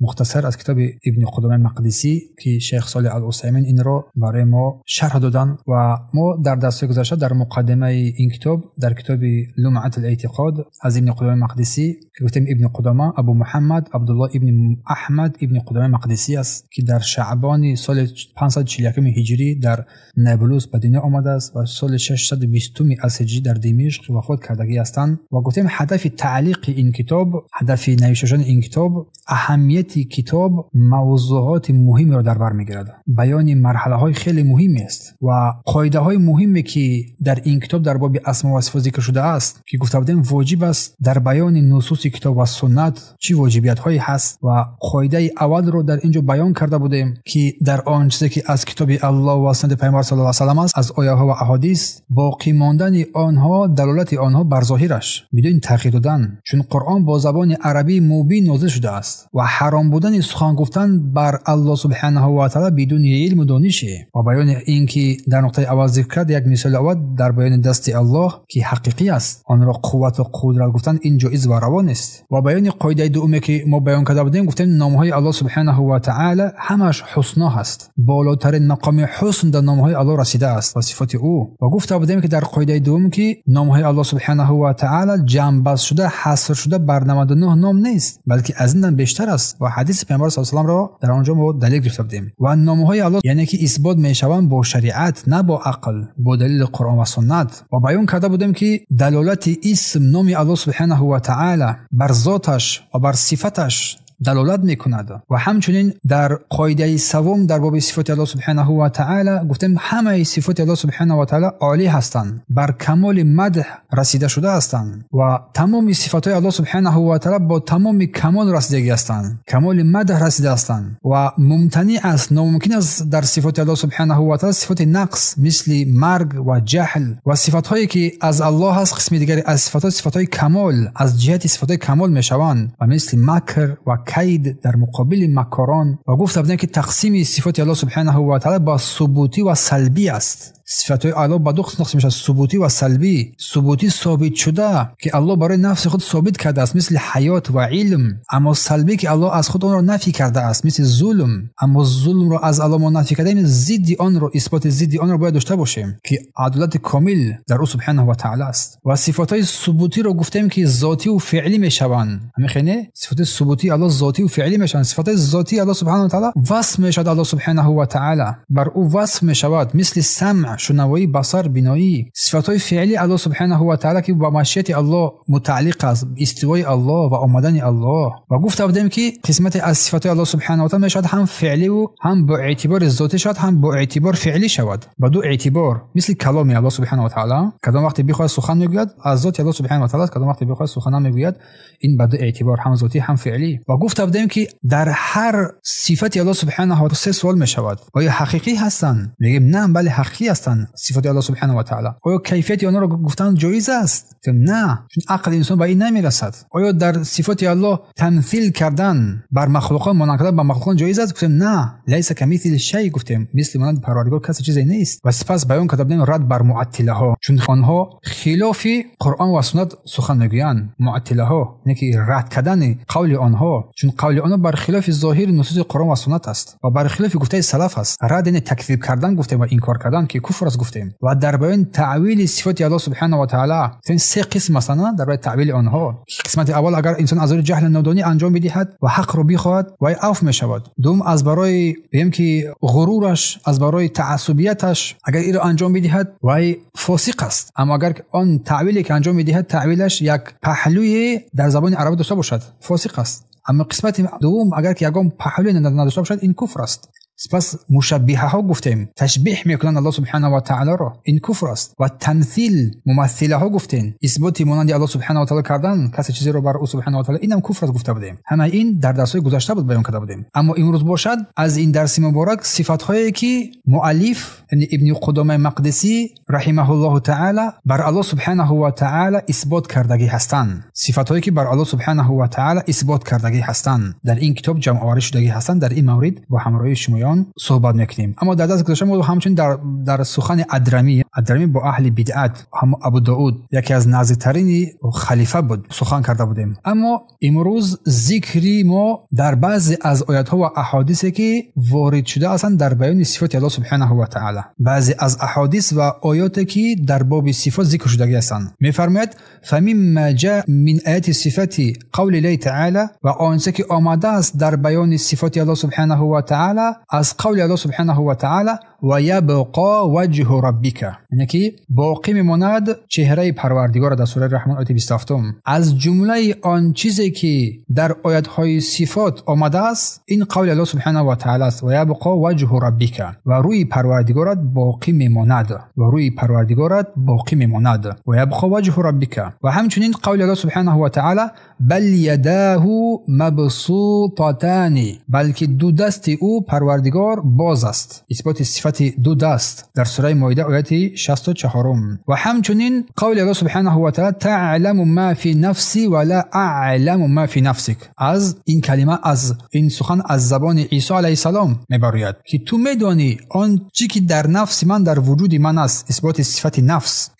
مختصر از کتاب ابن قدامه مقدسی که شیخ صالح العثیمین این رو برای ما شرح دادن و ما در درس گذشته در مقدمه این کتاب در کتاب لمعة الاعتقاد از ابن قدامه مقدسی که گفتیم ابن قدامه ابو محمد عبدالله ابن احمد ابن قدامه مقدسی است که در شعبان سال 541 هجری در نابلس به دنیا آمده است و سال 620 از هجری در دمشق وفات کردگی هستند و گفتیم هدف تعلیق این کتاب، هدف نوشتن این کتاب، اهمیت کتاب موضوعات مهمی را در بر میگیرد. بیان مرحله های خیلی مهمی است و قاعده های مهمی که در این کتاب در باب اسماء و صفات ذکر شده است که گفته بودیم واجب است در بیان نصوص کتاب و سنت چی واجبیت هایی هست و قاعده اول رو در اینجا بیان کرده بودیم که در آن چیزی که از کتاب الله و سنت پیامبر صلی الله علیه و سلم است از آیه ها و احادیث باقی ماندن آنها دلالت آنها بر ظاهرش بدون تغییر دادن، چون قرآن با زبان عربی مبین نازل شده است و حرام بودن سخن گفتن بر الله سبحانه و تعالی بدون علم و دانش و بیان این که در نقطه اول ذکر کرد یک مثال اول در بیان دست الله که حقیقی است آن را قوت و قدرت گفتن این جایز و روان است و بیان قاعده دومی که ما بیان کرده بودیم گفتیم نامهای الله سبحانه و تعالی همش حسنا هست، بالاترین مقام حسن در نامهای الله رسیده است و صفات او و گفته بودیم که در قاعده دوم که نامهای الله سبحانه و تعالی جمع بست شده حصر شده بر 99 نام نیست بلکه از این بیشتر است و حدیث پیامبر صلی الله علیه و آله را در آنجا ما دلیل گرفته بودیم و نامهای الله یعنی که اثبات میشوند با شریعت نه با عقل، با دلیل قرآن و سنت و بیان کرده بودیم که دلالت اسم نام الله سبحانه و تعالی بر ذاتش و بر صفتش دلالت میکند و همچنین در قاعده سوم در باب صفات الله سبحانه و تعالی گفتیم همه صفات الله سبحانه و تعالی عالی هستند، بر کمال مدح رسیده شده هستند و تمام صفات الله سبحانه و تعالی با تمام کمال رسیدگی هستند، کمال مدح رسیده هستند و ممتنع است، ناممکن است در صفات الله سبحانه و تعالی صفات نقص مثل مرگ و جهل و صفات هایی که از الله هست قسم دیگری از صفات های کمال از جهت صفات های کمال میشوند و مثل مکر و کید در مقابل مکاران و گفته بودیم که تقسیم صفات الله سبحانه و تعالی با ثبوتی و سلبی است. صفات الله با دو قسم تقسیم میشه، ثبوتی و سلبی. ثبوتی ثابت شده که الله برای نفس خود ثابت کرده است مثل حیات و علم، اما سلبی که الله از خود آن را نفی کرده است مثل ظلم، اما ظلم را از الله ما نفی کرده ایم ضد آن را اثبات ضد آن را باید داشته باشیم که عدالت کامل در او سبحانه و تعالی است. و صفات های ثبوتی را گفتیم که ذاتی و فعلی میشوند، همین صفات ثبوتی الله ذاتی و فعلی میشن. صفات ذاتی الله سبحانه و تعالی وصف میشود الله سبحانه و تعالی بر او وصف میشود مثل سمع، شنوایی، بصر، بینایی. صفات فعلی الله سبحانه و تعالی که با مشیت الله متعلق است، استوای الله و آمدن الله. و گفته بودیم که قسمت از صفات الله سبحانه و تعالی میشود هم فعلی و هم با اعتبار ذاتی شود هم با اعتبار فعلی شود، با دو اعتبار. مثل کلام الله سبحانه و تعالی کدام وقتی بخواد سخن میگوید از ذات الله سبحانه و تعالی، کدام وقتی بخواد سخن میگوید این با دو اعتبار هم ذاتی هم فعلی. و گفته بودیم که در هر صفت الله سبحانه و تعالی سه سوال میشود، آیا حقیقی هستند؟ میگیم نه، بله حقیقی هستند صفات الله سبحانه و تعالی. آیا کیفیت آنها را گفتن جایز است؟ نه، چون عقل انسان به این نمیرسد. آیا در صفات الله تمثیل کردن بر مخلوقات مانند کردن بر مخلوقات جایز است؟ گفتیم نه، لیس کمثل شیء، گفتیم مثل مانند پروردگار کسی چیزی نیست. و سپس بیان کردیم رد بر معطله ها، چون آنها خلاف قرآن و سنت سخن میگویند. معطله ها یعنی که رد کردن قول آنها، چون قول آنها بر خلاف ظاهر نصوص قرآن و سنت است و بر خلاف گفته سلف است. رد یعنی تکذیب کردن گفتیم و انکار کردن که کفر است گفتیم. و در بیان تعویل صفات الله سبحانه و تعالی این سه قسم مثلا در بیان تعویل آنها. قسمت اول اگر انسان از جهل نادانی انجام بدهد و حق رو بخواهد و عفو میشود. دوم از برای بگیم که غرورش، از برای تعصبیتش اگر این رو انجام بدهد و فاسق است. اما اگر آن تعویلی که انجام میدهد تعویلش یک پهلوی در زبان عربی داشته باشد فاسق است. اما قسمت دوم اگر که یگان پهلوی نداشته باشد این کفر است. سپس مشبهه ها گفتیم تشبیه میکنن الله سبحانه و تعالی را، این کفر است. و تمثیل ممثله ها گفتیم اثبات مانند الله سبحانه و تعالی کردن کسی چیزی رو بر او سبحانه و تعالی، اینم کفر است گفته بودیم. همه این در درس‌های گذشته بود بیان کرده بودیم. اما امروز باشد از این درس مبارک صفات هایی که مؤلف یعنی ابن قدامه مقدسی رحمه الله تعالی بر الله سبحانه و تعالی اثبات کردگی هستند، صفات هایی که بر الله سبحانه و تعالی اثبات کردگی هستند در این کتاب جمع آوری شدگی هستند. در این مورد با همراهی شما آشنایان صحبت میکنیم. اما در دست گذشته ما همچنین در سخن ادرمی با اهل بدعت، هم ابو داود یکی از نزدیکترین خلیفه بود، سخن کرده بودیم. اما امروز ذکری ما در بعضی از آیات ها و احادیثی که وارد شده اصلا در بیان صفات الله سبحانه و تعالی، بعضی از احادیث و آیاتی که در باب صفات ذکر شده هستند. میفرماید فمما جاء من آیات صفات قول الله تعالی، و آنچه که آمده است در بیان صفات الله سبحانه و تعالی از قول الله سبحانه و تعالی و یبقى وجه ربک، یعنی که باقی میماند چهره پروردگار در سوره رحمان آیه 27. از جمله آن چیزی که در آیات های صفات آمده است این قول الله سبحانه و تعالی است، و یبقى وجه ربک، و روی پروردگارت باقی میماند، و روی پروردگارت باقی میماند، و یبقى وجه ربک. و همچنین قول الله سبحانه و تعالی بل یداه مبسوطتان، بلکه دو دست او پروردگار باز است، اثبات صفت دو دست در سوره مائده آیه 64. و همچنین قول الله سبحانه و تعالی تعلم ما فی نفسی ولا اعلم ما فی نفسک، از این کلمه، از این سخن از زبان عیسی علیه السلام میبرید که تو میدانی آن چی که در نفس من، در وجود من است، اثبات صفت نفس،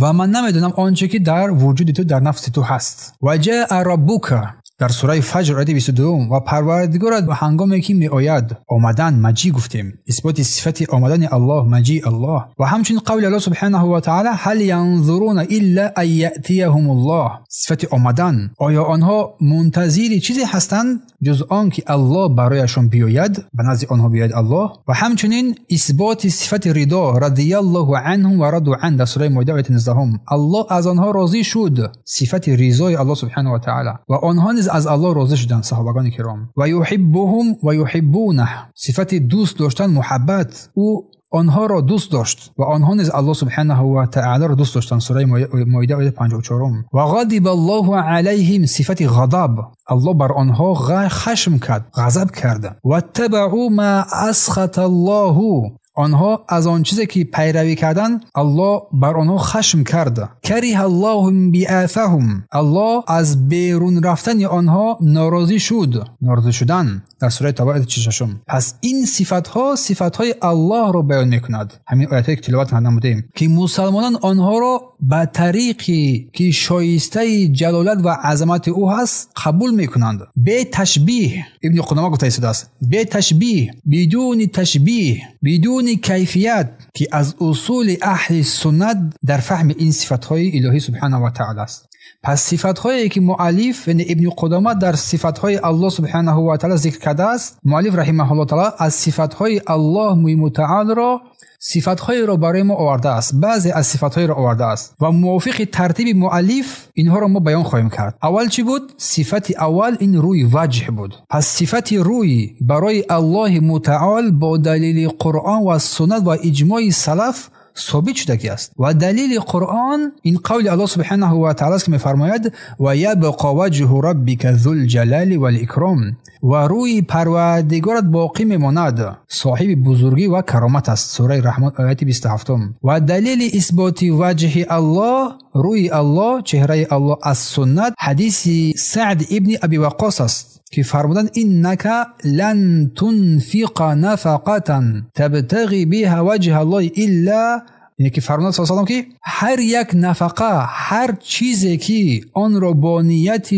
و من نمیدونم آنچه که در وجود تو، در نفس تو هست. و جاء ربک در سوره فجر آیه 22، و پروردگارت به هنگامی که می آید، آمدن مجی گفتیم، اثبات صفت آمدن الله، مجی الله. و همچنین قول الله سبحانه و تعالی هل ينظرون الا ان یاتیهم الله، صفت آمدن، آیا آنها منتظر چیزی هستند جز آن که الله برایشان بیاید، به نزد آنها بیاید الله. و همچنین اثبات صفت رضا، رضی الله عنهم و رضوا عنه در سوره مائده آیه 19، الله از آنها راضی شد، صفت رضای الله سبحانه و تعالی، و آنها از الله راضی شدند، صحابگان کرام. و یحبهم و یحبونه، صفت دوست داشتن، محبت، او آنها را دوست داشت و آنها نیز الله سبحانه و تعالی را دوست داشتند، سوره مائده آیه 54. و غضب الله علیهم، صفت غضب، الله بر آنها خشم کرد، غضب کرد. و تبعوا ما اسخط الله، آنها از آن چیزی که پیروی کردن الله بر آنها خشم کرد. کره الله بعثهم، الله از بیرون رفتن آنها ناراضی شد، ناراضی شدن در سوره توبه آیه 6. پس این صفات های الله را بیان میکند. همین آیاتی که تلاوت نمودیم که مسلمانان آنها را به طریقی که شایسته جلالت و عظمت او هست قبول میکنند، به تشبیه. ابن قدامه گفته است به تشبیه، بدون تشبیه، بدون کیفیت، که از اصول اهل سنت در فهم این صفاتهای الهی سبحانه و تعالی است. پس صفاتهایی که مؤلف یعنی ابن قدامه در صفاتهای الله سبحانه و تعالی ذکر کرده است، مؤلف رحمه الله تعالی از صفاتهای الله متعال را صفاتهای را برای ما آورده است، بعضی از صفاتهای را آورده است و موافق ترتیب مؤلف اینها را ما بیان خواهیم کرد. اول چی بود؟ صفت اول این روی وجه بود. پس صفت روی برای الله متعال با دلیل قرآن و سنت و اجماع سلف ثابت شده است. و دلیل قرآن این قول الله سبحانه و تعالی است که می‌فرماید و یبقى وجه ربک ذو الجلال والاکرام، و روی پروردگارت باقی میماند، صاحب بزرگی و کرامت است، سوره رحمان آیه 27. و دلیل اثبات وجه الله، روی الله، چهره الله از سنت، حدیث سعد ابن ابی وقاص است که فرمودند انک لن تنفق نفقه تبتغي بها وجه الله الا، یعنی که فرمودند صلی الله علیه و آله که هر یک نفقه، هر چیزی که آن را با نیت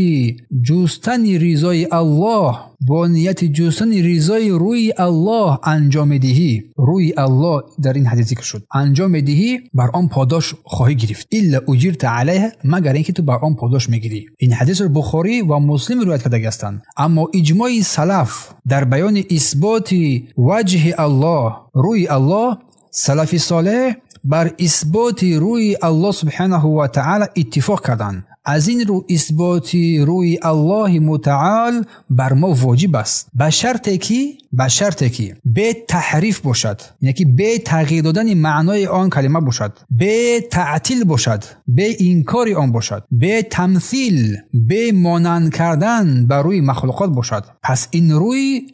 جستن رضای الله، با نیت جستن رضای روی الله انجام دهی، روی الله در این حدیث ذکر شد، انجام دهی بر آن پاداش خواهی گرفت، الا اجرت علیه، مگر اینکه تو بر آن پاداش میگیری. این حدیث رو بخاری و مسلم روایت کرده هستند. اما اجماع سلف در بیان اثبات وجه الله، روی الله، سلف صالح بر اثبات روی الله سبحانه و تعالی اتفاق کردند. از این رو اثبات روی الله متعال بر ما واجب است، به شرطی که به تحریف باشد، یعنی که به تغییر دادن معنای آن کلمه باشد، به تعطیل باشد، به انکار آن باشد، به تمثیل، به مانند کردن بر روی مخلوقات باشد. پس این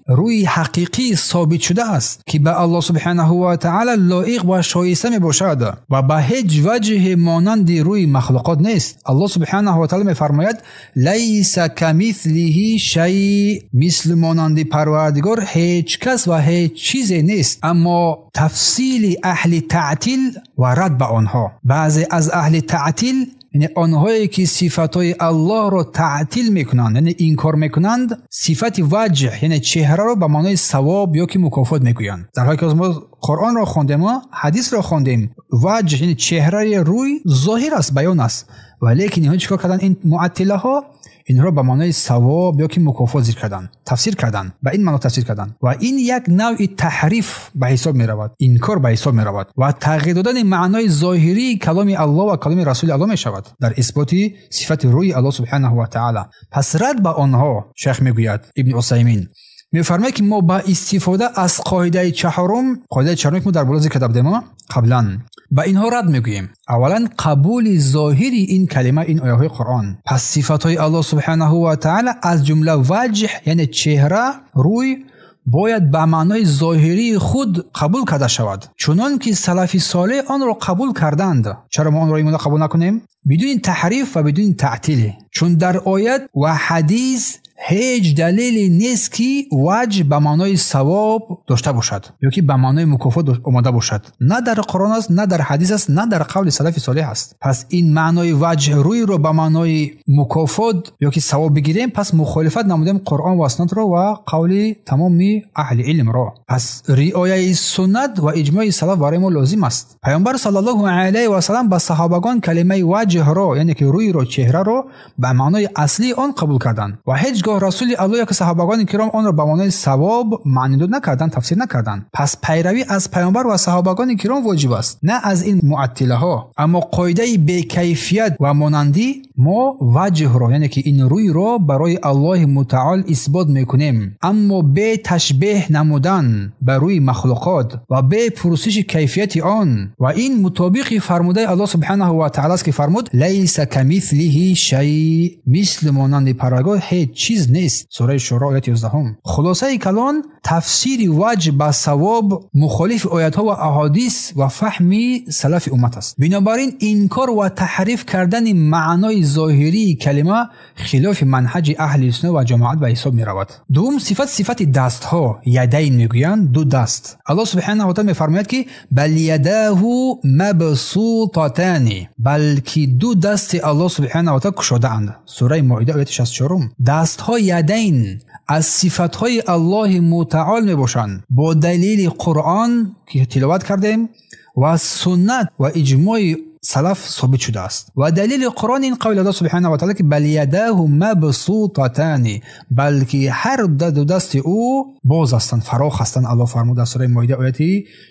روی حقیقی ثابت شده است که به الله سبحانه و تعالی لایق و شایسته می باشد و به هیچ وجه مانند روی مخلوقات نیست. الله سبحانه سبحانه و تعالی میفرماید لیس کمثله شیء، مثل مانند پروردگار هیچ کس و هیچ چیزی نیست. اما تفصیل اهل تعطیل و رد به آنها، بعضی از اهل تعطیل یعنی آنهایی که صفاتهای الله رو تعطیل میکنند، یعنی انکار میکنند، صفت وجه یعنی چهره رو به معنای ثواب یا که مکافات میگویند، در حالی که ما قرآن را خواندیم و حدیث را خواندیم وجه یعنی چهره روی ظاهر است، بیان است، ولیکن اینها چیکار کردن؟ این معطله ها این را به معنای ثواب یا که مکافات ذکر کردن، تفسیر کردن، به این معنی تفسیر کردن و این یک نوع تحریف به حساب می رود، انکار به حساب می رود و تغییر دادن معنای ظاهری کلام الله و کلام رسول الله می شود در اثبات صفت روی الله سبحانه و تعالی. پس رد به آنها شیخ میگوید ابن عثیمین میفرماید که ما با استفاده از قاعده چهارم که ما در بالا ذکر کردیم قبلا با اینها رد میگوییم. اولا قبول ظاهری این کلمه، این آیه های قرآن. پس صفات های الله سبحانه و تعالی از جمله وجه یعنی چهره، روی، باید به معنای ظاهری خود قبول کرده شود، چنان که سلف صالح آن را قبول کردند. چرا ما آن را ایمان قبول نکنیم؟ بدون تحریف و بدون تعطیل، چون در آیت و حدیث هیچ دلیلی نیست که وجه به معنای ثواب داشته باشد یا که به معنای مکافات آمده باشد. نه در قرآن است، نه در حدیث است، نه در قول سلف صالح است. پس این معنای وجه روی رو به معنای مکافات یا که ثواب بگیریم، پس مخالفت نمودیم قرآن و سنت را و قول تمام اهل علم را. پس رعایت سنت و اجماع سلف برای ما لازم است. پیامبر صلی الله علیه و سلم با صحابگان کلمه وجه را یعنی که روی رو، چهره را به معنای اصلی آن قبول کردند و هیچگاه رسول الله یا که صحابگان کرام آن را به معنای ثواب معنی داد نکردند، تفسیر نکردند. پس پیروی از پیامبر و صحابگان کرام واجب است، نه از این معطله ها. اما قاعده بی‌کیفیت و مانندی ما وجه را یعنی که این روی را برای الله متعال اثبات میکنیم، اما به تشبیه نمودن بر روی مخلوقات و به پرسش کیفیت آن، و این مطابق فرموده الله سبحانه و تعالی است که فرمود لیس کمثله شیء، مثل مانند پروردگار هیچ چیز نیست. سوره شورا آیت 11. خلاصه کلام تفسیر وجه با ثواب مخالف آیات ها و احادیث و فهم سلف امت است. بنابراین انکار و تحریف کردن معنای ظاهری کلمه خلاف منهج اهل سنت و جماعت به حساب می رود. دوم صفت دست ها، یدین میگویند، دو دست. الله سبحانه و تعالی میفرماید که بل یداه مبسوطتان، بلکه دو دست الله سبحانه و تعالی گشوده اند. سوره مائده آیت 64. دست ها یدین از صفات های الله متعال می باشند با دلیل قرآن که تلاوت کردیم و سنت و اجماع سلف ثابت شده است. و دلیل قرآن این قول الله سبحانه و تعالی که بل یداه مبسوطتان، بلکه هر دو دست او باز هستند، فراخ هستند. الله فرمود در سوره مائده آیت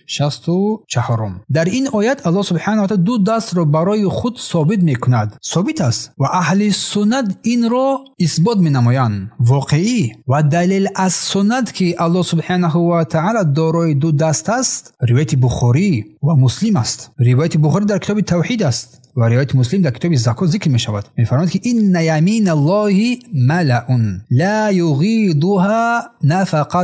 64. در این آیت الله سبحانه و تعالی دو دست را برای خود ثابت میکند، ثابت است و اهل سنت این را اثبات مینمایند، واقعی. و دلیل از سنت که الله سبحانه و تعالی دارای دو دست است روایت بخاری و مسلم است. روایت بخاری در کتاب توحید است و روایت مسلم در کتاب زکات ذکر می شود. می فرماید که این یمین الله ملأ لا یغیضها نفقه،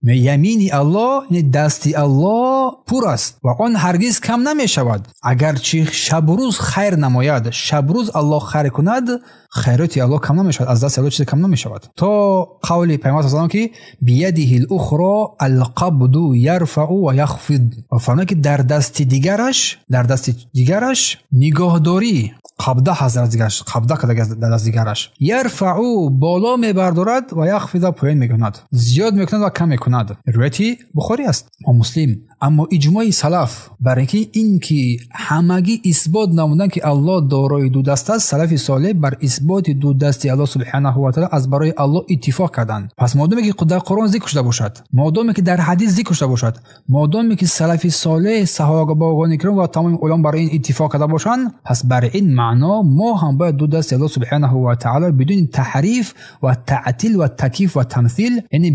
یمین الله یعنی دست الله پر است و آن هرگز کم نمی شود. اگر چه شب روز خیر نماید، شب روز الله خیر کند، خیرات الله کم نمی شود، از دست الله چیز کم نمی شود. تا قول پیامبر صلی الله علیه و آله که بیده الاخرى القبض یرفع و یخفض، و فرماید که در دست دیگرش نگاهداری، قبضه حضرت دیگرش، قبضه که در دست دیگرش، یرفع بالا میبردارد و یخفض پایین میکند، زیاد میکند و کم میکند. روایت بخاری است و مسلم. اما اجماع سلف برای این که همگی اثبات نمودن که الله دارای دو دست است، سلف صالح بر اثبات دو دستی الله سبحانه و تعالی از برای الله اتفاق کردند. پس مادامی که در قرآن ذکر شده باشد، مادامی که در حدیث ذکر شده باشد، مادامی که سلف صالح، صحابگان کرام و تمام علما برای این اتفاق کرده باشند، پس برای این معنا ما هم باید دو دست الله سبحانه و تعالی بدون تحریف و تعطیل و تکییف و تمثیل، یعنی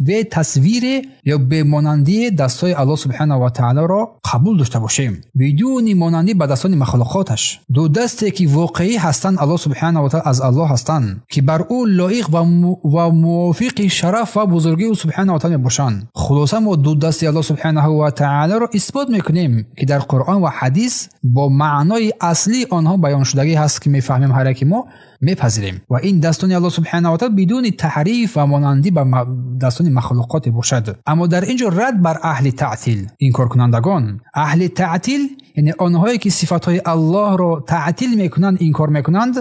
به تصویر یا به مانندی دستای الله سبحانه و تعالی را قبول داشته باشیم بدون مانندی به دستان مخلوقاتش. دو دستی که واقعی هستند الله سبحانه و تعالی از الله هستند که بر او لایق و موافق شرف و بزرگی او سبحانه و تعالی باشند. خلاصه ما دو دستی الله سبحانه و تعالی را اثبات میکنیم که در قرآن و حدیث با معنای اصلی آنها بیان شدگی هست که میفهمیم هر کی ما میپذیریم و این دستان الله سبحانه و تعالی بدون تحریف و مانندی به دستان مخلوقات باشد. اما در اینجا رد بر اهل تعطیل، انکار کنندگان. اهل تعطیل یعنی آنهایی که صفاتهای الله را تعطیل میکنند، انکار میکنند،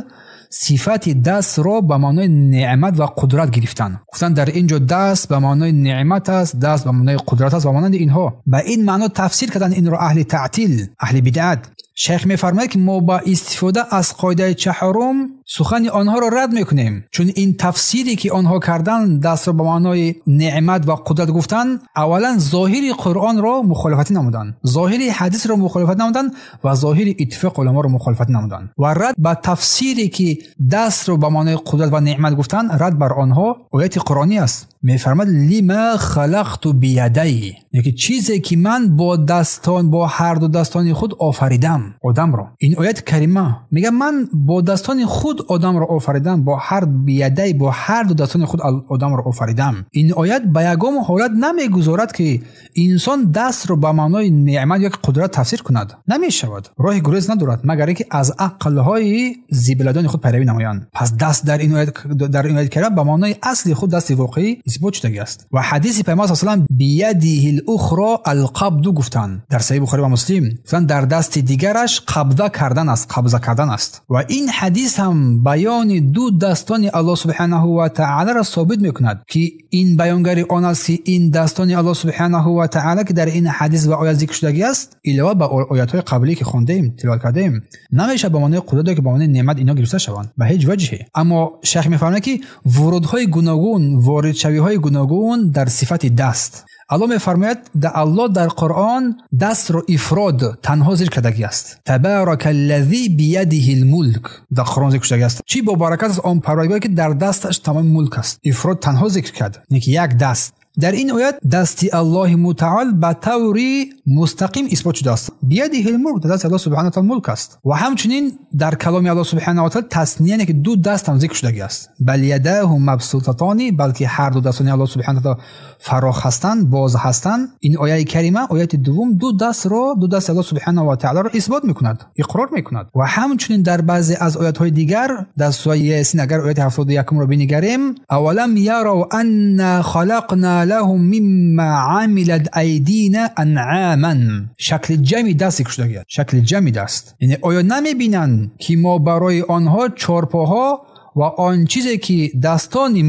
صفت دست را به معنای نعمت و قدرت گرفتند. گفتند در اینجا دست به معنای نعمت است، دست به معنای قدرت است و مانند اینها. به این معنا تفسیر کردن این را اهل تعطیل، اهل بدعت. شیخ میفرماید که ما با استفاده از قاعده چهارم سخن آنها را رد میکنیم، چون این تفسیری که آنها کردن دست را به معنای نعمت و قدرت گفتند، اولا ظاهری قرآن را مخالفت نمودند، ظاهری حدیث را مخالفت نمودند و ظاهری اتفاق علما را مخالفت نمودند. و رد به تفسیری که دست را به معنای قدرت و نعمت گفتند، رد بر آنها آیت قرآنی است. میفرماید لما خلقت بیدی، یعنی چیزی که من با دستان، با هر دو دستان خود آفریدم آدم را. این آیت کریمه میگه من با دستان خود آدم را آفریدم، با هر بیدی، با هر دو دستان خود آدم را آفریدم. این آیت به یگام حالت نمیگذارد که انسان دست را به معنای نعمت یا قدرت تفسیر کند. نمیشود، راه گریز ندارد مگر اینکه از عقل‌های زیبلدان خود پیروی نمایند. پس دست در این آیت کریمه به معنای اصلی خود دست واقعی اثبات شده است. و حدیث پیامبر صلی الله علیه و آله بیده الاخرى القبض گفتند در صحیح بخاری و مسلم، گفتند در دست دیگرش قبضه کردن است. و این حدیث هم بیان دو دستان الله سبحانه و تعالی را ثابت میکند که این بیانگری آن است که این دستان الله سبحانه و تعالی که در این حدیث و آیه ذکر شده است، علاوه بر آیات‌های قبلی که خواندیم تلاوت کردیم، نمیشه به معنای قدرت که به معنای نعمت اینا گرفته شوند به هیچ وجهی. اما شیخ میفرماید که ورودهای گوناگون، وارد شوی‌های گوناگون در صفت دست. الله میفرماید الله در قرآن دست را افراد تنها ذکر کرده است. تبارک الذی بیده الملک در قرآن ذکر شده است. چی با برکت از آن پروردگاری که در دستش تمام ملک است. افراد تنها ذکر کرد، یعنی یک دست. در این آیت دستی الله متعال به طوری مستقیم اثبات شده است. بیده الملک، دست الله سبحانه و تعالی ملک است. و همچنین در کلام الله سبحانه و تعالی تثنیه که دو دست هم ذکر شده است. بل یداه مبسوطتان، بلکه هر دو دستان الله سبحانه و تعالی فراخ هستند، باز هستند. این آیه کریمه، آیت دوم، دو دست الله سبحانه و تعالی را اثبات میکند، اقرار میکند. و همچنین در بعضی از آیات های دیگر، در سوره یاسین اگر آیت 71 را بنگریم، اولم یروا ان خلقنا لهم مما عملت ایدینا انعاما، شکل جمعی دست کشیده، شکل جمعی دست. یعنی آیا نمیبینند که ما برای آنها چارپاها و آن چیزی که دستان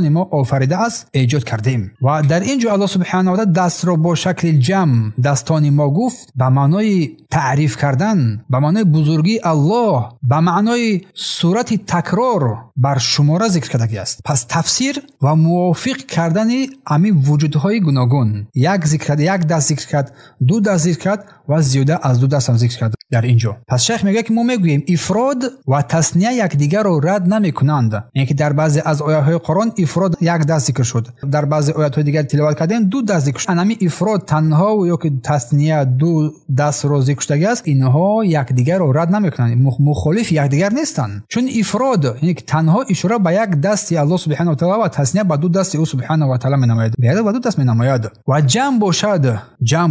ما آفریده است ایجاد کردیم. و در اینجا الله سبحانه و تعالی دست را با شکل جمع دستان ما گفت به معنای تعریف کردن، به معنای بزرگی الله، به معنای صورت تکرار بر شماره ذکر کرده است. پس تفسیر و موافق کردن همین وجودهای گوناگون، یک دست ذکر کرد، دو دست ذکر کرد و زیاده از دو دست هم ذکر کرد در اینجا. پس شیخ میگه که ما میگوییم افراد و تثنیه یک دیگر رو رد نمیکنند. یعنی که در بعضی از آیات قرآن افراد یک دست ذکر شد، در بعضی آیات دیگر تلاوت کردن دو دست ذکر شد. همین افراد تنها و یا که تثنیه دو دست رو ذکر شده است، اینها یک دیگر رو رد نمیکنند، مخالف یک دیگر نیستند. چون افراد یعنی که تنها اشاره به یک دستی الله سبحانه و تعالی و تثنیه به دو دست او سبحانه و تعالی می‌نماید، به دو دست می‌نماید. و جمع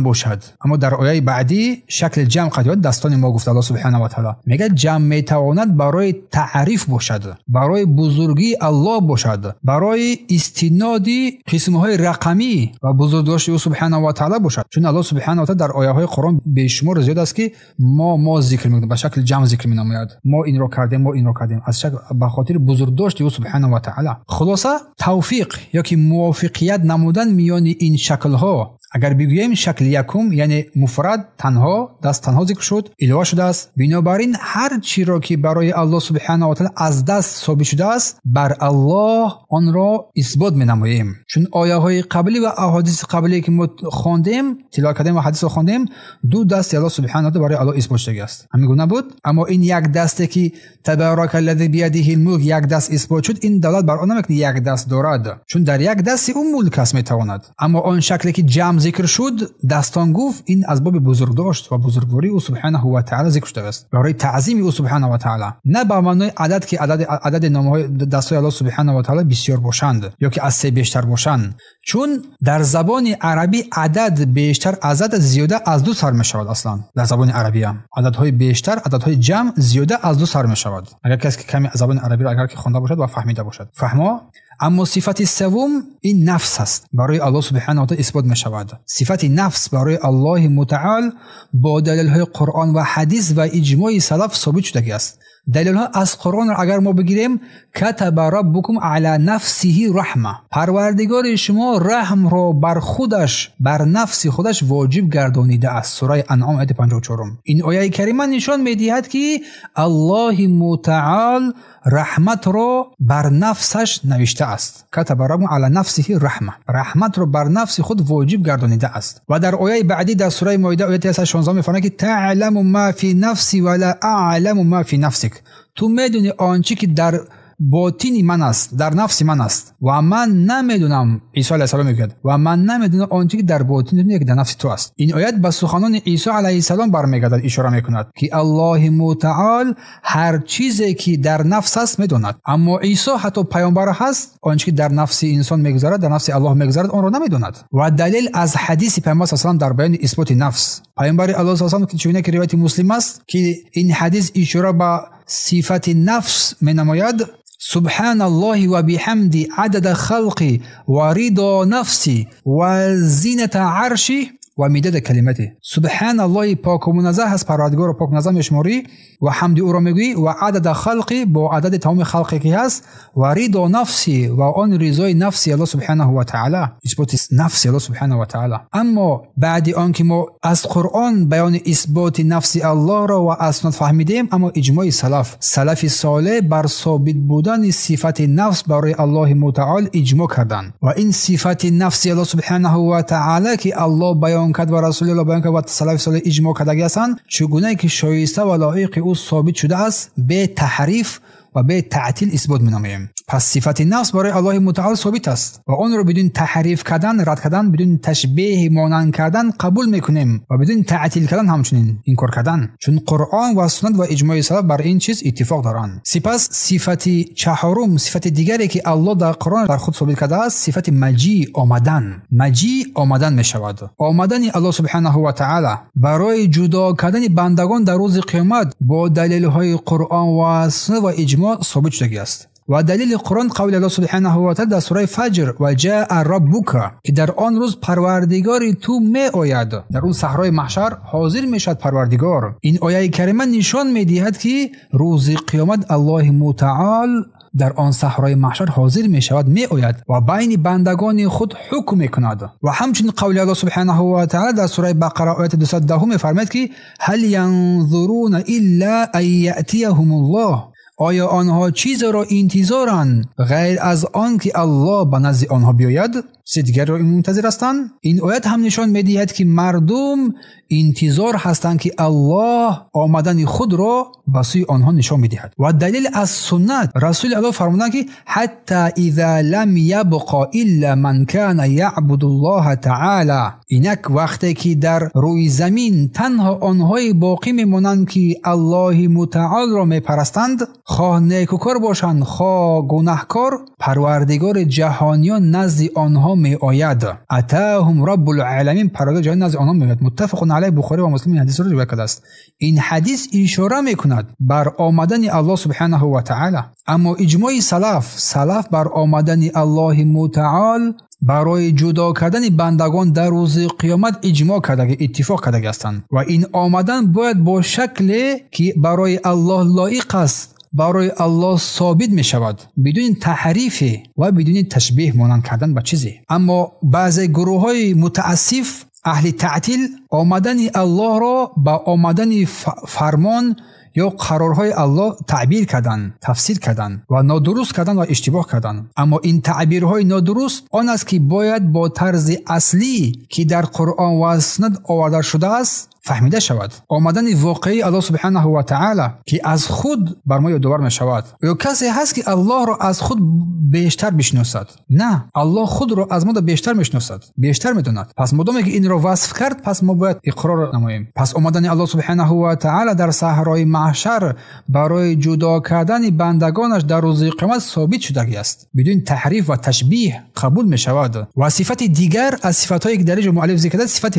باشد. اما در آیه بعدی شکل جمع قد دستان ما گفت الله سبحانه و تعالی میگه جمع میتواند برای تعریف باشد، برای بزرگی الله باشد، برای استنادی قسم‌های رقمی و بزرگداشتی او سبحانه و تعالی باشد. چون الله سبحانه و تعالی در آیه‌های قرآن بیشمار زیاد است که ما ذکر می‌کنیم، به شکل جمع ذکر می‌نماید، ما این رو کردیم از شکل به خاطر بزرگداشتی او سبحانه و تعالی. خلاصه توفیق یا که موافقیت نمودن میان این شکل‌ها، اگر بگوییم شکل یکم یعنی مفرد، تنها، دست تنها ذکر شد، علاوه شده است. بنابراین هر چی را که برای الله سبحانه و تعالی از دست ثابت شده است، بر الله آن را اثبات می‌نماییم. چون آیه های قبلی و احادیث قبلی که ما خواندیم، تلاوت کردیم و حدیث خواندیم، دو دست الله سبحانه و تعالی برای الله اثبات شده است. همین گونه بود. اما این یک دستی که تبارک الذی بیده الملک یک دست اثبات شد، این دلالت بر آن نمی‌کند یک دست دارد، چون در یک دست اون ملک است میتواند. اما آن شکلی که جمع هم ذکر شد دستان گفت این از باب بزرگداشت و بزرگواری او سبحانه و تعالی ذکر شده است برای تعظیم او سبحانه و تعالی نه به معنای عدد که عدد نام‌های دستای الله سبحانه و تعالی بسیار باشند یا که از 3 بیشتر باشند چون در زبان عربی عدد بیشتر از عدد زیاده از 2 سر می شود اصلا در زبان عربی هم عددهای بیشتر عددهای جمع زیاده از 2 سر می شود اگر کسی که کمی زبان عربی را اگر که خوانده باشد و فهمیده باشد فهمو اما صفت سوم این نفس است برای الله سبحانه و تعالی اثبات می شود صفت نفس برای الله متعال با دلیل های قرآن و حدیث و اجماع سلف ثابت شده است دلیل ها از قرآن را اگر ما بگیریم کتب ربکم علی نفسه رحمه پروردگار شما رحم را بر خودش بر نفس خودش واجب گردانیده است سوره انعام آیه 54 این آیه کریمه نشان می‌دهد که الله متعال رحمت را بر نفسش نوشته است کتب ربکم علی نفسه رحمه رحمت را بر نفس خود واجب گردانیده است و در آیه بعدی در سوره مائده آیه 16 می‌فرماید که تعلم ما فی نفسی ولا اعلم ما فی نفسک تو میدونی آنچه که در باطنی من است در نفس من است و من نمیدونم عیسی علیه السلام میگه و من نمیدونم آنچه که در باطن تو در نفس تو است این آیت به سخنان عیسی علیه السلام برمیگردد اشاره میکند که الله متعال هر چیزی که در نفس است میدوند اما عیسی حتی پیامبر هست آنچه که در نفس انسان میگذرد در نفس الله میگذرد آن را نمیدوند و دلیل از حدیث پیامبر صلی الله علیه و در بیان اثبات نفس پیامبر الله صلی الله علیه و که چونه که روایت مسلم است که این حدیث اشاره به صفت نفس مینماید سبحان الله و بحمد عدد خلقی و رضا نفسی و زینت عرشی و مداد کلمتی سبحان الله پاک و منزه هست پروردگار پاک منزه میشماری و حمد او را میگویی و عدد خلقی با عدد تمام خلقی که هست و رضا نفسی و آن رضای نفسی الله سبحانه و تعالی اثبات نفسی الله سبحانه و تعالی اما بعد آن که ما از قرآن بیان اثبات نفس الله را و از سنت فهمیدیم اما اجماع سلف صالح بر ثابت بودن صفت نفس برای الله متعال اجماع کردند و این صفت نفس الله سبحانه و تعالی که الله بیان کرد و رسول الله بیان کرد و سلف صالح اجماع کرده هستند چگونه که شایسته و لایق او ثابت شده است به تحریف و به تعطیل اثبات می‌نماییم پس صفت نفس برای الله متعال ثابت است و آن را بدون تحریف کردن رد کردن بدون تشبیه مانند کردن قبول میکنیم و بدون تعطیل کردن همچنین انکار کردن چون قرآن و سنت و اجماع سلف بر این چیز اتفاق دارند سپس صفت چهارم صفت دیگری که الله در قرآن بر خود ثابت کرده است صفت مجیء آمدن میشود آمدن الله سبحانه و تعالی برای جدا کردن بندگان در روز قیامت با دلیل های قرآن و سنت و اجماع ثابت شده است و دلیل قرآن قول الله سبحانه و تعالی در سوره فجر و جاء ربک که در آن روز پروردگار تو می آید در اون صحرای محشر حاضر می شود پروردگار این آیه کریمه نشان می دهد که روز قیامت الله متعال در آن صحرای محشر حاضر می شود می آید و بین بندگان خود حکم می کند و همچنین قول الله سبحانه و تعالی در سوره بقره آیه 210 می فرماید که هل ينظرون الا ان یأتیهم الله آیا آنها چیز را انتظارند غیر از آن که الله به نزد آنها بیاید چیز دیگر را منتظر هستند این آیت هم نشان می‌دهد که مردم انتظار هستند که الله آمدن خود را به سوی آنها نشان می‌دهد و دلیل از سنت رسول الله فرمودند که حتی اذا لم يبقى الا من كان يعبد الله تعالی اینک وقتی که در روی زمین تنها آنهای باقی میمانند که الله متعال را میپرستند خواه نیکوکار باشند خواه گناهکار پروردگار جهانیان نزد آنها می آید اتاهم رب العالمین پروردگار جهان نزد آنها می آید متفق علیه بخاری و مسلم این حدیث را روایت کرده است این حدیث اشاره میکند بر آمدن الله سبحانه و تعالی اما اجماع سلف بر آمدن الله متعال برای جدا کردن بندگان در روز قیامت اجماع کرده اتفاق کرده هستند و این آمدن باید با شکلی که برای الله لایق است برای الله ثابت می شود بدون تحریف و بدون تشبیه مانند کردن به چیزی اما بعضی گروه های متاسف اهل تعطیل آمدن الله را با آمدن فرمان یا قرارهای الله تعبیر کردن تفسیر کردن و نادرست کردن و اشتباه کردن اما این تعبیرهای نادرست آن است که باید با طرز اصلی که در قرآن و سنت آورده شده است فهمیده شود. آمدن واقعی الله سبحانه و تعالی که از خود بر ما یادآور می شود. یا کسی هست که الله را از خود بیشتر بشناسد؟ نه، الله خود را از ما بیشتر میشناسد، بیشتر میداند. پس مادامی که این را وصف کرد، پس ما باید اقرار نماییم. پس آمدن الله سبحانه و تعالی در صحرای محشر برای جدا کردن بندگانش در روز قیامت ثابت شده است، بدون تحریف و تشبیه قبول می شود. و صفت دیگر از صفات‌هایی که در اینجا مؤلف ذکر کرده، صفت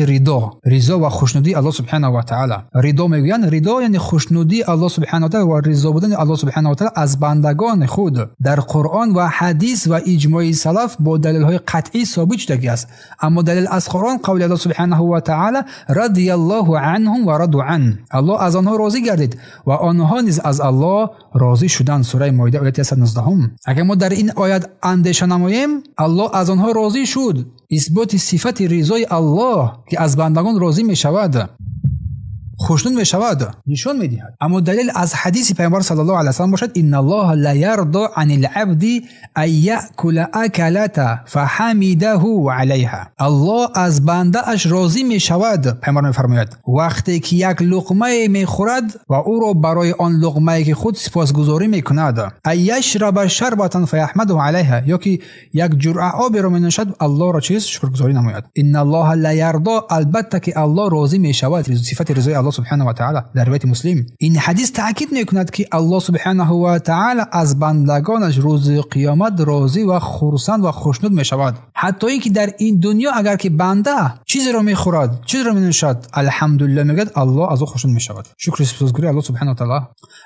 رضا و خوشنودی الله سبحانه و تعالی. رضا میگویند، رضا یعنی خوشنودی الله سبحانه و تعالی و رضا بودن الله سبحانه و تعالی از بندگان خود. در قرآن و حدیث و اجماع سلف با دلیل‌های قطعی ثابت شده است. اما دلیل از قرآن قول الله سبحانه و تعالی رضی الله عنهم و رضوا عنه، الله از آنها راضی گردید و آنها نیز از الله راضی شدند. سوره مائده آیه 119. اگر ما در این آیت اندیشه نماییم، الله از آنها راضی شد، اثبات صفت رضای الله که از بندگان راضی می شود، خوشنود می شود نشان می دهد. اما دلیل از حدیث پیامبر صلی الله علیه و سلم باشد ان الله لا یرضى عن العبد ان یاکل اکلته فحمده علیها، الله از بنده اش راضی می شود. پیامبر می فرماید وقتی که یک لقمه می خورد و او را برای آن لقمه که خود سپاسگزاری می کند، ان یشرب شربة فیحمده علیها، یا که یک جرعه آب را می نوشد الله را شکرگزاری نماید. ان الله لا یرضى، البته که الله راضی می شود. صفت رضای الله سبحانه و تعالی در روایت مسلم. این حدیث تاکید میکند که الله سبحانه و تعالی از بندگانش روز قیامت راضی و خرسند و خوشنود می شود. حتی اینکه در این دنیا اگر که بنده چیزی را میخورد، چیزی را مینوشد، الحمدلله میگه، الله از او خوشنود می شود. شکر سپاسگزاری الله سبحانه و تعالی.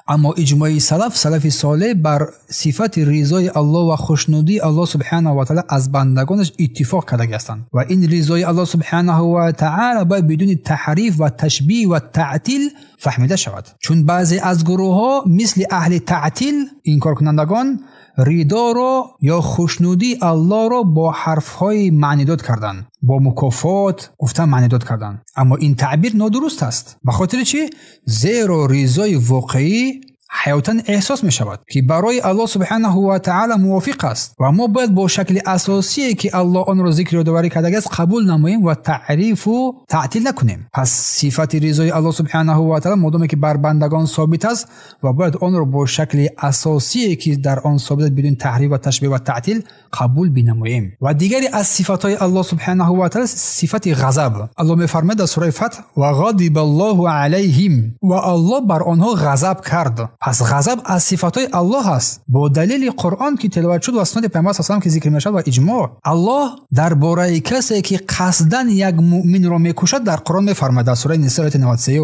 اما اجماع سلف صالح بر صفت رضای الله و خوشنودی الله سبحانه و تعالی از بندگانش اتفاق کرده هستند و این رضای الله سبحانه و تعالی باید بدون تحریف و تشبیه و تعطیل فهمیده شود. چون بعضی از گروه ها مثل اهل تعطیل، انکار کنندگان، رضا را یا خوشنودی الله را با حرفهای معنی داد کردند، با مکافات گفتن معنی داد کردند. اما این تعبیر نادرست است. به خاطر چی؟ زیرا رضای واقعی حیاتاً احساس می شود که برای الله سبحانه و تعالی موافق است و ما باید با شکل اساسی که الله آن را ذکر و داوری کرده است قبول نماییم و تعریف و تعطیل نکنیم. پس صفت رضای الله سبحانه و تعالی مادامی که بر بندگان ثابت است و باید آن را با شکل اساسی که در آن ثابت بدون تحریف و تشبیه و تعطیل قبول بنماییم. و دیگری از صفاتهای الله سبحانه و تعالی صفت غضب. الله می‌فرماید در سوره فتح و غضب الله علیهم، و الله بر آنها غضب کرد. پس غضب از صفاتهای الله است با دلیل قرآن که تلاوت شد و سنت پیامبر صلی الله علیه و آله که ذکر میشد و اجماع. الله درباره کسی که قصداً یک مؤمن را میکشد در قرآن میفرماید در سوره نساء آیه 93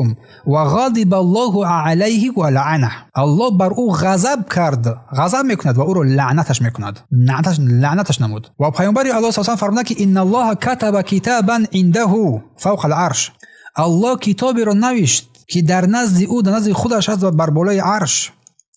و غضب الله علیه و لعنه، الله بر او غضب کرد، غضب میکند و او را لعنتش میکند، لعنتش نمود. و پیامبر الله صلی الله علیه و آله فرمود که ان الله كتب کتابا عنده فوق العرش، الله کتابی را نوشت که در نزد او، در نزد خودش هست و بر بالای عرش.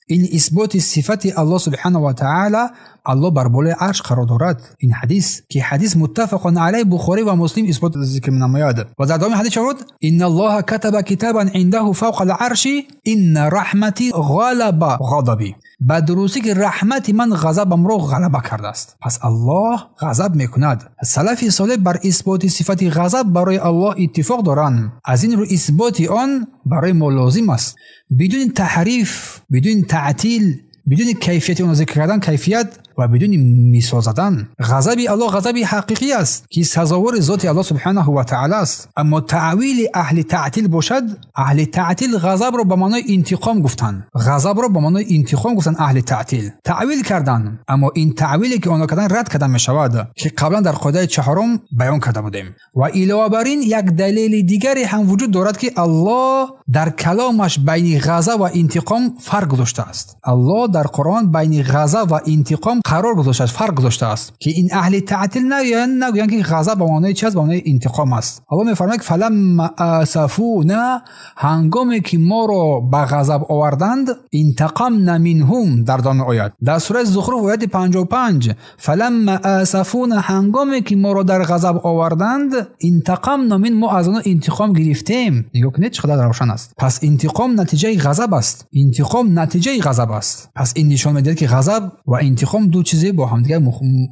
این اثبات صفت الله سبحانه و تعالی، الله بر بالای عرش قرار دارد. این حدیث که حدیث متفق علیه بخاری و مسلم اثبات ذکر نماید. و در ادامه حدیث شود ان الله كتب کتابا عنده فوق العرش ان رحمتی غلب غضبی، بدروسی که رحمت من غضبم را غلبه کرده است. پس الله غضب میکند. سلف صالح بر اثبات صفت غضب برای الله اتفاق دارند. از این رو اثبات آن برای ما لازم است، بدون تحریف، بدون تعطیل، بدون کیفیت اون ذکر کردن کیفیت و بدون مثال زدن. غضب الله غضب حقیقی است که سزاوار ذات الله سبحانه و تعالی است. اما تعویل اهل تعطیل باشد، اهل تعطیل غضب را به معنای انتقام گفتند، غضب را به معنای انتقام گفتند. اهل تعطیل تعویل کردند، اما این تعویلی که آنها کردن رد کردن می شود که قبلا در قاعده چهارم بیان کرده بودیم. و علاوه بر این یک دلیل دیگری هم وجود دارد که الله در کلامش بین غضب و انتقام فرق گذاشته است. الله در قرآن بین غضب و انتقام قرار گذاشته است، فرق گذاشته است که این اهل تعطیل نگویند که غضب به معنای چیز، به معنای انتقام است. الله می‌فرماید فلما اسفونا، هنگامی که ما را به غضب آوردند، انتقمنا منهم در ادامه آیت در سوره زخرف آیت 55 فلما اسفونا، هنگامی که ما را در غضب آوردند، انتقمنا من، ما از آنها انتقام گرفتیم. نگاه کنید چقدر روشن است. پس انتقام نتیجه غضب است، انتقام نتیجه غضب است. پس این نشان می‌دهد که غضب و انتقام دو چیز با هم دیگه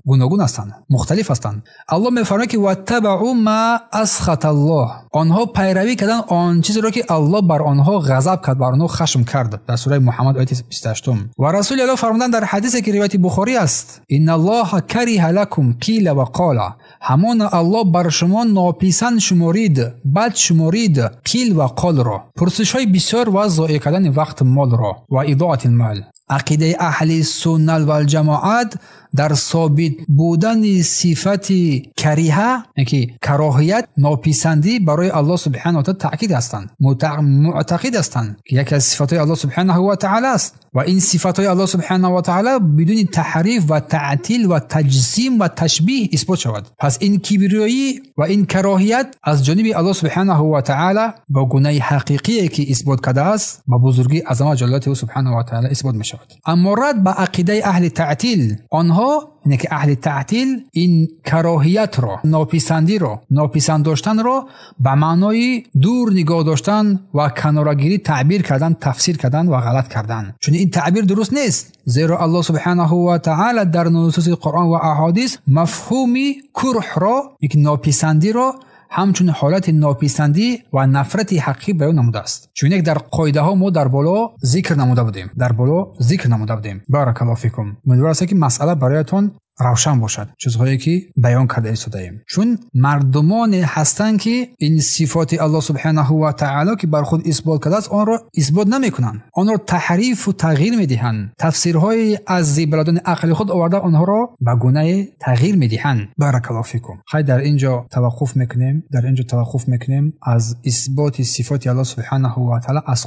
گوناگون هستند، مختلف هستند. الله میفرماید که واتبعوا ما اسخط الله، آنها پیروی کردن آن چیزی را که الله بر آنها غضب کرد، بر آنها خشم کرد، در سوره محمد آیه 28. و رسول الله فرمودن در حدیثی که روایت بخاری است ان الله کره لكم قیل و قال، همان الله بر شما ناپسند شمارید، بد شمارید قیل و قال را، پرسش های بسیار و ضایع کردن وقت مال را و اضاعت المال. عقیده اهل سنت و الجماعت در ثابت بودن صفت کریه، یعنی کراهیت، ناپسندی برای الله سبحانه و تعالی تاکید هستند، معتقد هستند که یکی از صفات الله سبحانه و تعالی است و این صفات الله سبحانه و تعالی بدون تحریف و تعطیل و تجسیم و تشبیه اثبات شود. پس این کبریایی و این کراهیت از جانب الله سبحانه و تعالی با گونه حقیقی که اثبات کرده است، با بزرگی عظمت جلالت او سبحانه و تعالی اثبات می شود. اما رد به عقیده اهل تعطیل، آنها اینه که اهل تعطیل این کراهیت را، ناپسندی را، ناپسند داشتن را به معنای دور نگاه داشتن و کنارگیری تعبیر کردن، تفسیر کردن و غلط کردن. چون این تعبیر درست نیست، زیرا الله سبحانه و تعالی در نصوص قرآن و احادیث مفهومی کرح را، یک ناپسندی را، همچون حالت ناپسندی و نفرت حقیقی بیان نموده است. چون یک در قاعده ها ما در بالا ذکر نموده بودیم. بارک الله فیکم. امیدوارم که مسئله برایتون روشن باشد، چیزهایی که بیان کرده ایستادیم. چون مردمان هستند که این صفات الله سبحانه و تعالی که بر خود اثبات کرده است آن را اثبات نمیکنند، آن را تحریف و تغییر میدهند، تفسیرهای از بلادن عقل خود آورده آنها را به گونه تغییر میدهند. بارک الله فیکم. خیر، در اینجا توقف میکنیم از اثبات صفات الله سبحانه و تعالی از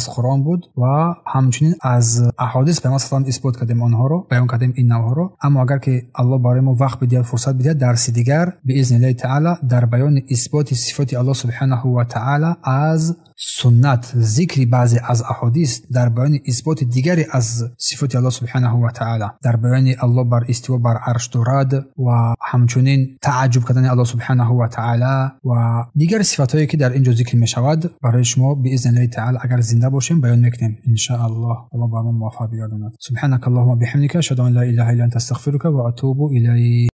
قرآن بود و همچنین از احادیث به ما اثبات کردیم، آنها را بیان کردیم، این نوها را. اما اگر که الله برای ما وقت بده، فرصت بده، درس دیگر باذن الله تعالی در بیان اثبات صفات الله سبحانه و تعالی از سنت، ذکری بعضی از احادیث در بیان اثبات دیگری از صفات الله سبحانه و تعالی، در بیان الله بر استوا بر عرش دارد و همچنین تعجب کردن الله سبحانه و تعالی و دیگر صفاتایی که در اینجا ذکر می شود برای شما باذن الله تعالی اگر زنده باشیم بیان میکنیم ان شاء الله. الله بر ما موفق بگرداند. سبحانك اللهم وبحمدك اشهد ان لا اله الا انت استغفرك و اتوب الیک.